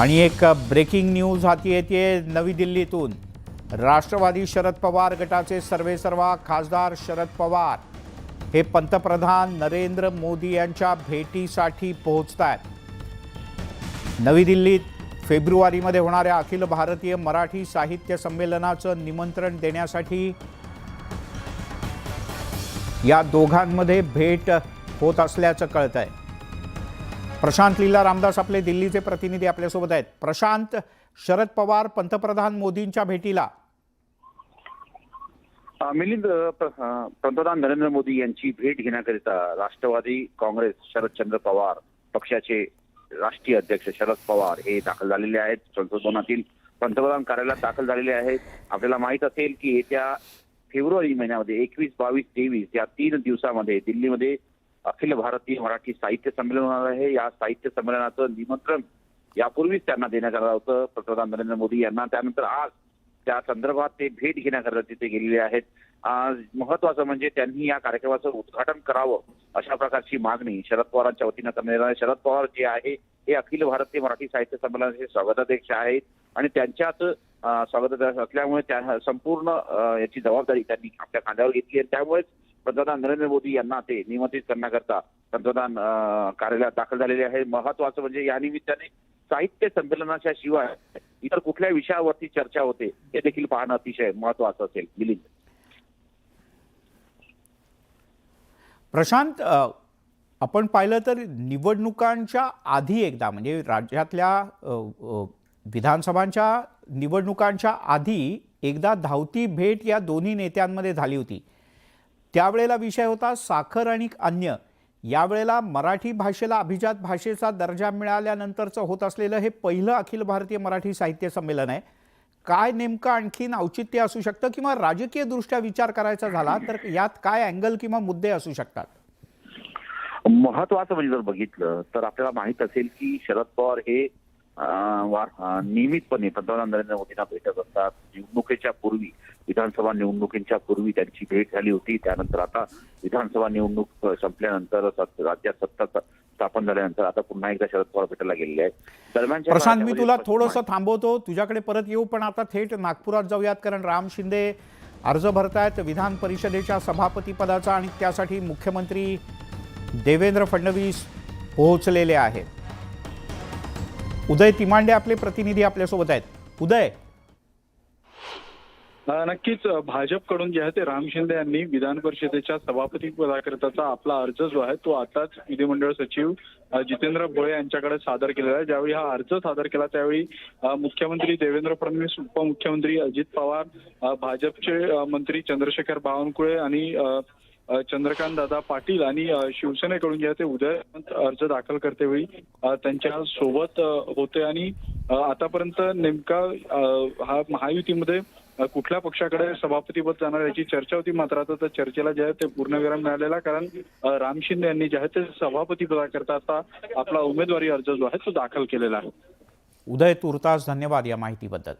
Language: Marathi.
आणि एक ब्रेकिंग न्यूज हाती येते नवी दिल्लीतून। राष्ट्रवादी शरद पवार गटाचे सर्वेसर्वा खासदार शरद पवार हे पंतप्रधान नरेंद्र मोदी यांच्या भेटीसाठी पोहोचतात। नवी दिल्लीत फेब्रुवारीमध्ये होणाऱ्या अखिल भारतीय मराठी साहित्य संमेलनाचं निमंत्रण देण्यासाठी या दोघांमध्ये भेट होत असल्याचं कळतंय। प्रशांत लीला रामदास आपले दिल्लीचे प्रतिनिधी आपल्यासोबत आहेत। प्रशांत, शरद पवार पंतप्रधान मोदींच्या भेटीला मिलिंद, पंतप्रधान नरेंद्र मोदी यांची भेट घेण्याकरिता राष्ट्रवादी काँग्रेस शरदचंद्र पवार पक्षाचे राष्ट्रीय अध्यक्ष शरद पवार हे दाखल झालेले आहेत। संसद भवनातील पंतप्रधान कार्यालयात दाखल झालेले आहेत। आपल्याला माहित असेल की येत्या फेब्रुवारी महिन्यामध्ये 21, 22, 23 या 3 दिवसामध्ये दिल्लीमध्ये अखिल भारतीय मराठी साहित्य संमेलन होणार आहे। या साहित्य संमेलनाचं निमंत्रण यापूर्वीच त्यांना देण्यात आलं होतं पंतप्रधान नरेंद्र मोदी यांना। त्यानंतर आज त्या संदर्भात ते भेट घेण्याकरता तिथे गेलेले आहेत। आज महत्वाचं म्हणजे त्यांनी या कार्यक्रमाचं उद्घाटन करावं अशा प्रकारची मागणी शरद पवारांच्या वतीनं करण्यात येणार आहे। शरद पवार जे आहे हे अखिल भारतीय मराठी साहित्य संमेलनाचे स्वागताध्यक्ष आहेत आणि त्यांच्याच स्वागताध्यक्ष असल्यामुळे त्या संपूर्ण याची जबाबदारी त्यांनी आपल्या खांद्यावर घेतली आहे। त्यामुळेच पंतप्रधान नरेंद्र मोदी यांना ते निमंत्रित करण्याकरता पंतप्रधान कार्यालयात दाखल झालेले आहे। महत्वाचं म्हणजे या निमित्ताने साहित्य संमेलनाच्या शिवाय इतर कुठल्या विषयावरती चर्चा होते हे देखील पाहणं अतिशय महत्वाचं असेल। मिलिंद, प्रशांत, आपण पाहिलं तर निवडणुकांच्या आधी एकदा म्हणजे राज्यातल्या विधानसभांच्या निवडणुकांच्या आधी एकदा धावती भेट या दोन्ही नेत्यांमध्ये झाली होती। त्यावेळेला विषय होता साखर आणि अन्न। यावेळेला मराठी भाषेला अभिजात भाषेचा दर्जा मिळाल्यानंतरचं होत असलेलं हे पहिलं अखिल भारतीय मराठी साहित्य संमेलन आहे। काय नेमकं आणखीन औचित्य असू शकतं किंवा राजकीय दृष्ट्या विचार करायचा झाला तर यात काय अँगल किंवा मुद्दे असू शकतात? महत्वाचं म्हणजे जर बघितलं तर आपल्याला माहित असेल की शरद पवार हे नियमितपणे पंतप्रधान नरेंद्र मोदींना भेटत असतात। निवडणुकीच्या पूर्वी, विधानसभा निवडणुकीच्या पूर्वी त्यांची भेट झाली होती। त्यानंतर आता विधानसभा निवडणूक संपल्यानंतर राज्यात सत्ता स्थापन झाल्यानंतर आता पुन्हा एकदा शरद पवार भेटायला गेलेले आहेत। दरम्यानच्या प्रशांत, मी तुला थोडंसं थांबवतो, तुझ्याकडे परत येऊ, पण आता थेट नागपुरात जाऊयात कारण राम शिंदे अर्ज भरतायत विधान परिषदेच्या सभापती पदाचा आणि त्यासाठी मुख्यमंत्री देवेंद्र फडणवीस पोहोचलेले आहेत। उदय तिमांडे आपले प्रतिनिधी आपल्यासोबत आहेत। उदय, नक्कीच भाजपकडून जे आहे ते राम शिंदे यांनी विधान परिषदेच्या सभापती पदाकरताचा आपला अर्ज जो आहे तो आताच विधिमंडळ सचिव जितेंद्र भोळे यांच्याकडे सादर केलेला आहे। ज्यावेळी हा अर्ज सादर केला त्यावेळी मुख्यमंत्री देवेंद्र फडणवीस, उपमुख्यमंत्री अजित पवार, भाजपचे मंत्री चंद्रशेखर बावनकुळे आणि चंद्रकांत दादा पाटील आणि शिवसेनेकडून जे आहे ते उदय अर्ज दाखल करतेवेळी त्यांच्या सोबत होते आणि आतापर्यंत नेमका हा महायुतीमध्ये कुठल्या पक्षाकडे सभापतीपद जाणार याची चर्चा होती। मात्र आता त्या चर्चेला जे आहे ते पूर्णविराम मिळालेला, कारण राम शिंदे यांनी जे आहे ते सभापती पदाकरता आता आपला उमेदवारी अर्ज जो आहे तो दाखल केलेला आहे। उदय, तुर्तास धन्यवाद या माहितीबद्दल।